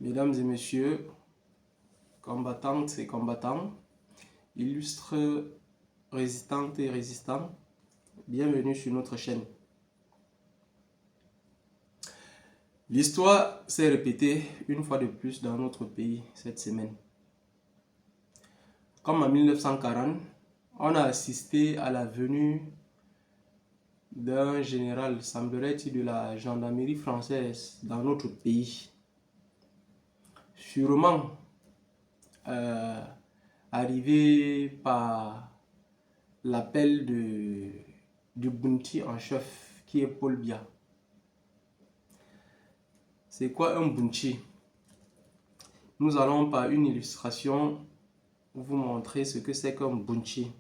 Mesdames et messieurs, combattantes et combattants, illustres résistantes et résistants, bienvenue sur notre chaîne. L'histoire s'est répétée une fois de plus dans notre pays cette semaine. Comme en 1940, on a assisté à la venue d'un général, semblerait-il, de la gendarmerie française dans notre pays. Sûrement arrivé par l'appel du Bounty en chef qui est Paul Biya. C'est quoi un Bounty? Nous allons par une illustration vous montrer ce que c'est qu'un Bounty.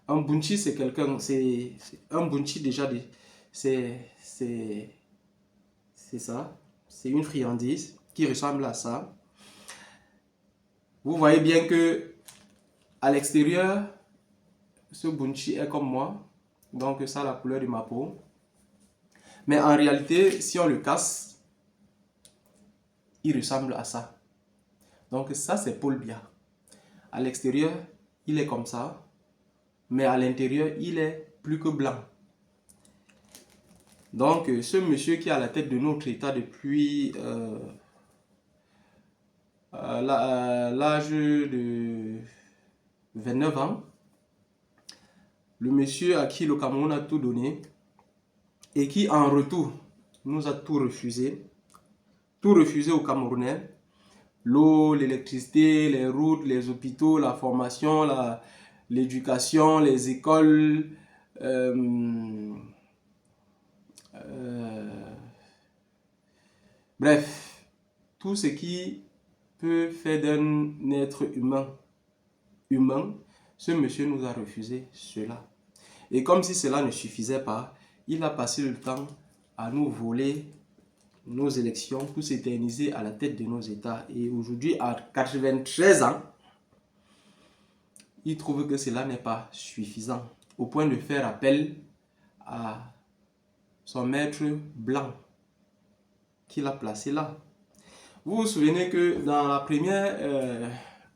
Un Bounty, c'est quelqu'un, c'est un Bounty déjà, c'est ça, c'est une friandise qui ressemble à ça. Vous voyez bien que à l'extérieur, ce Bounty est comme moi, donc ça a la couleur de ma peau. Mais en réalité, si on le casse, il ressemble à ça. Donc ça, c'est Paul Biya. À l'extérieur, il est comme ça, mais à l'intérieur, il est plus que blanc. Donc ce monsieur qui est à la tête de notre État depuis l'âge de 29 ans, le monsieur à qui le Cameroun a tout donné et qui en retour nous a tout refusé aux Camerounais: l'eau, l'électricité, les routes, les hôpitaux, la formation, l'éducation, les écoles, bref, tout ce qui peut faire d'un être humain, ce monsieur nous a refusé cela. Et comme si cela ne suffisait pas, il a passé le temps à nous voler nos élections pour s'éterniser à la tête de nos États. Et aujourd'hui, à 93 ans, il trouve que cela n'est pas suffisant, au point de faire appel à son maître blanc qu'il a placé là. Vous vous souvenez que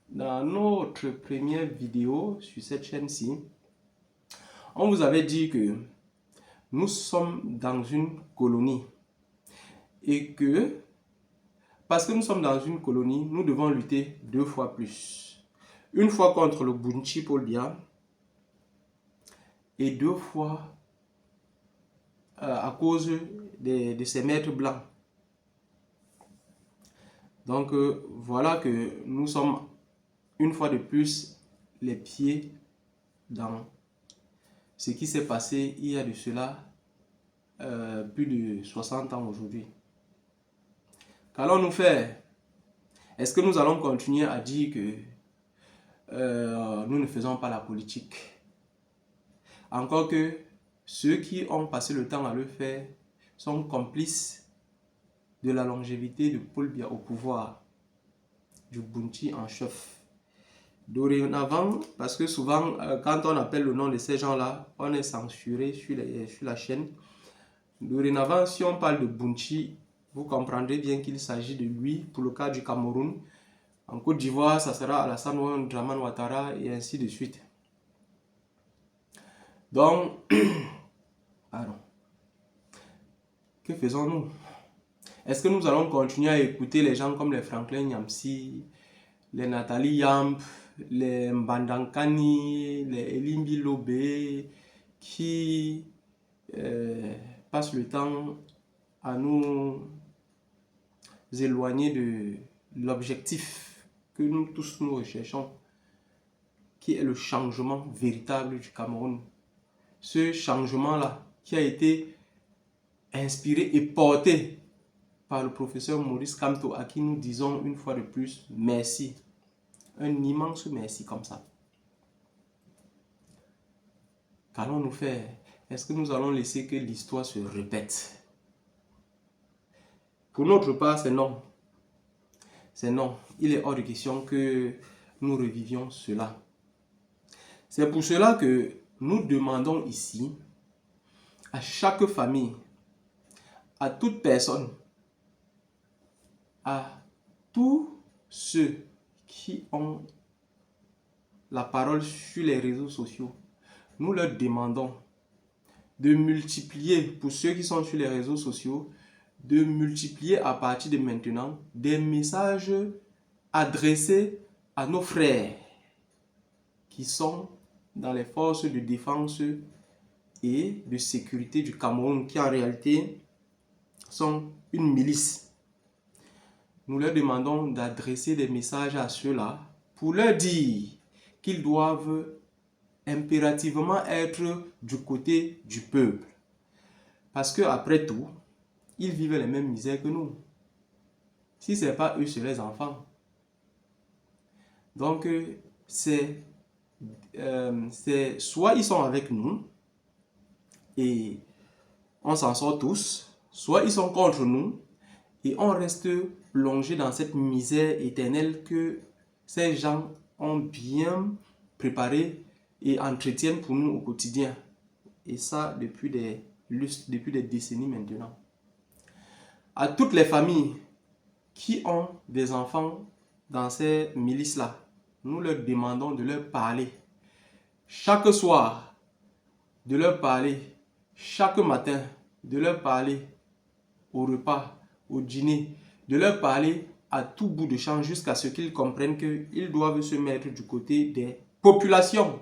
dans notre première vidéo sur cette chaîne-ci, on vous avait dit que nous sommes dans une colonie et que parce que nous sommes dans une colonie, nous devons lutter 2 fois plus. Une fois contre le Bounty Paul Biya et 2 fois à cause de ces maîtres blancs. Donc voilà que nous sommes une fois de plus les pieds dans ce qui s'est passé il y a de cela plus de 60 ans aujourd'hui. Qu'allons-nous faire? Est-ce que nous allons continuer à dire que nous ne faisons pas la politique? Encore que ceux qui ont passé le temps à le faire sont complices de la longévité de Paul Biya au pouvoir, du Bounty en chef. Dorénavant, parce que souvent, quand on appelle le nom de ces gens-là, on est censuré sur la chaîne. Dorénavant, si on parle de Bounty, vous comprendrez bien qu'il s'agit de lui pour le cas du Cameroun. En Côte d'Ivoire, ça sera Alassane Dramane Ouattara et ainsi de suite. Donc, pardon. Que faisons-nous? Est-ce que nous allons continuer à écouter les gens comme les Franklin Nyamsi, les Nathalie Yamp, les Mbandankani, les Elimbi Lobé, qui passent le temps à nous éloigner de l'objectif que nous tous nous recherchons, qui est le changement véritable du Cameroun? Ce changement-là qui a été inspiré et porté par le professeur Maurice Kamto, à qui nous disons une fois de plus merci. Un immense merci comme ça. Qu'allons-nous faire? Est-ce que nous allons laisser que l'histoire se répète? Pour notre part, c'est non. C'est non. Il est hors de question que nous revivions cela. C'est pour cela que nous demandons ici à chaque famille, à toute personne à tous ceux qui ont la parole sur les réseaux sociaux, nous leur demandons de multiplier, pour ceux qui sont sur les réseaux sociaux, de multiplier à partir de maintenant des messages adressés à nos frères qui sont dans les forces de défense et de sécurité du Cameroun, qui en réalité sont une milice. Nous leur demandons d'adresser des messages à ceux-là pour leur dire qu'ils doivent impérativement être du côté du peuple. Parce que après tout, ils vivent les mêmes misères que nous. Si ce n'est pas eux, c'est les enfants. Donc, c'est soit ils sont avec nous et on s'en sort tous, soit ils sont contre nous et on reste plongé dans cette misère éternelle que ces gens ont bien préparée et entretiennent pour nous au quotidien. Et ça depuis des lustres, depuis des décennies maintenant. À toutes les familles qui ont des enfants dans ces milices-là, nous leur demandons de leur parler chaque soir, de leur parler chaque matin, de leur parler au repas, au dîner, de leur parler à tout bout de champ jusqu'à ce qu'ils comprennent qu'ils doivent se mettre du côté des populations.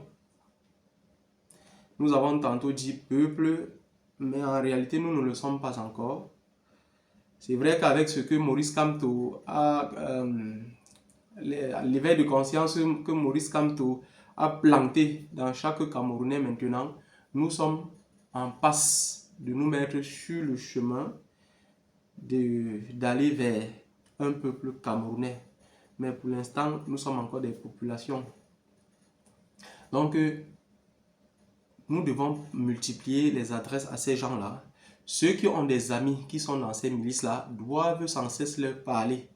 Nous avons tantôt dit peuple, mais en réalité nous ne le sommes pas encore. C'est vrai qu'avec ce que Maurice Kamto a, l'éveil de conscience que Maurice Kamto a planté dans chaque Camerounais maintenant, nous sommes en passe de nous mettre sur le chemin d'aller vers un peuple camerounais. Mais pour l'instant, nous sommes encore des populations. Donc, nous devons multiplier les adresses à ces gens-là. Ceux qui ont des amis qui sont dans ces milices-là doivent sans cesse leur parler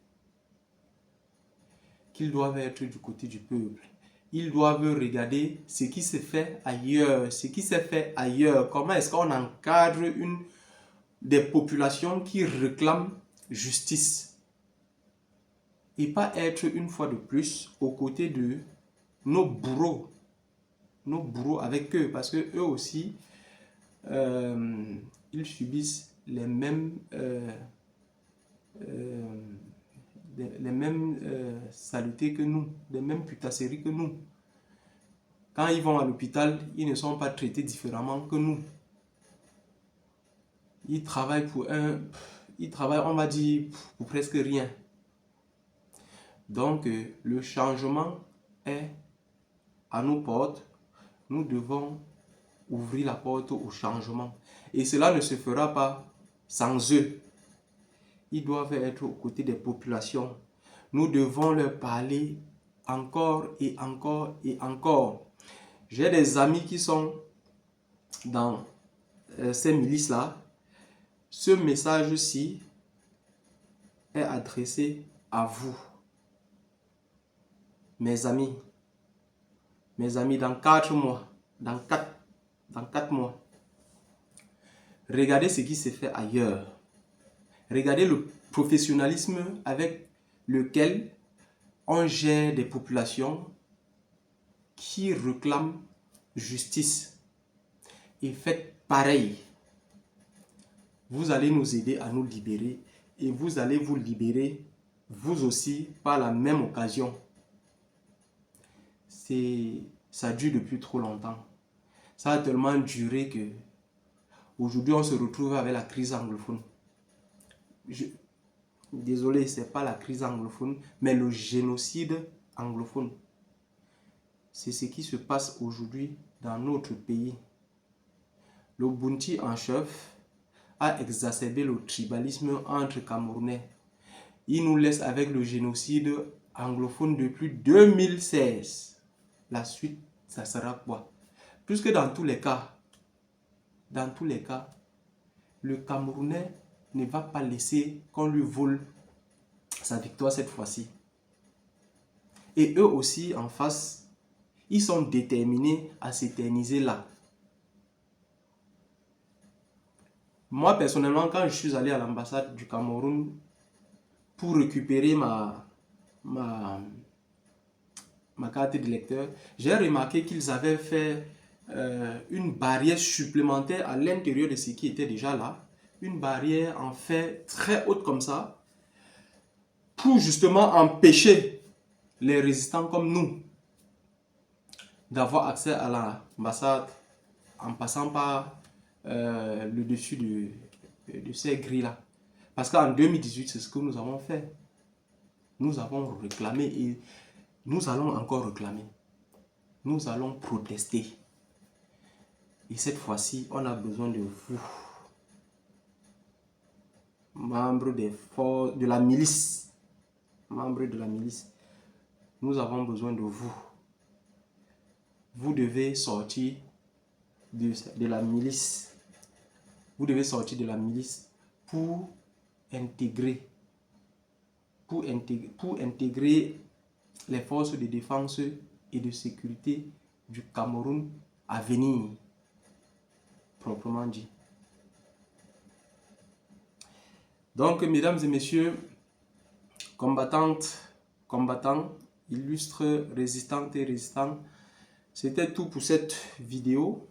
qu'ils doivent être du côté du peuple. Ils doivent regarder ce qui se fait ailleurs, comment est-ce qu'on encadre des populations qui réclament justice. Et pas être une fois de plus aux côtés de nos bourreaux avec eux, parce que eux aussi, ils subissent les mêmes saletés que nous, les mêmes putasseries que nous. Quand ils vont à l'hôpital, ils ne sont pas traités différemment que nous. Ils travaillent on va dire, pour presque rien. Donc, le changement est à nos portes. Nous devons ouvrir la porte au changement. Et cela ne se fera pas sans eux. Ils doivent être aux côtés des populations. Nous devons leur parler encore et encore et encore. J'ai des amis qui sont dans ces milices-là. Ce message-ci est adressé à vous, mes amis, dans 4 mois, dans 4 mois. Regardez ce qui se fait ailleurs. Regardez le professionnalisme avec lequel on gère des populations qui réclament justice. Et faites pareil. Vous allez nous aider à nous libérer et vous allez vous libérer vous aussi par la même occasion. Ça dure depuis trop longtemps. Ça a tellement duré que aujourd'hui on se retrouve avec la crise anglophone. Désolé, ce n'est pas la crise anglophone, mais le génocide anglophone. C'est ce qui se passe aujourd'hui dans notre pays. Le Bounty en chef a exacerbé le tribalisme entre Camerounais. Il nous laisse avec le génocide anglophone depuis 2016. La suite, ça sera quoi? Puisque dans tous les cas, le Camerounais ne va pas laisser qu'on lui vole sa victoire cette fois-ci. Et eux aussi, en face, ils sont déterminés à s'éterniser là. Moi, personnellement, quand je suis allé à l'ambassade du Cameroun pour récupérer ma carte de lecteur, j'ai remarqué qu'ils avaient fait une barrière supplémentaire à l'intérieur de ce qui était déjà là. Une barrière en fait très haute comme ça, pour justement empêcher les résistants comme nous d'avoir accès à l'ambassade en passant par le dessus de ces grilles-là. Parce qu'en 2018, c'est ce que nous avons fait. Nous avons réclamé et nous allons encore réclamer. Nous allons protester. Et cette fois-ci, on a besoin de vous, membres des forces de la milice. Membres de la milice. Nous avons besoin de vous. Vous devez sortir de la milice. Vous devez sortir de la milice pour intégrer les forces de défense et de sécurité du Cameroun à venir, proprement dit. Donc, mesdames et messieurs, combattantes, combattants, illustres, résistantes et résistants, c'était tout pour cette vidéo.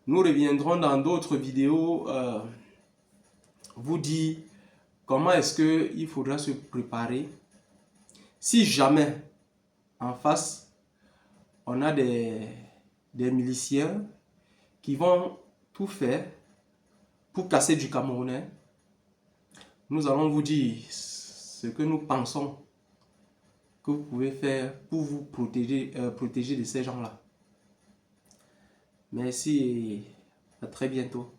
Nous reviendrons dans d'autres vidéos vous dire comment est-ce qu'il faudra se préparer si jamais en face on a des miliciens qui vont tout faire pour casser du Camerounais. Nous allons vous dire ce que nous pensons que vous pouvez faire pour vous protéger de ces gens-là. Merci et à très bientôt.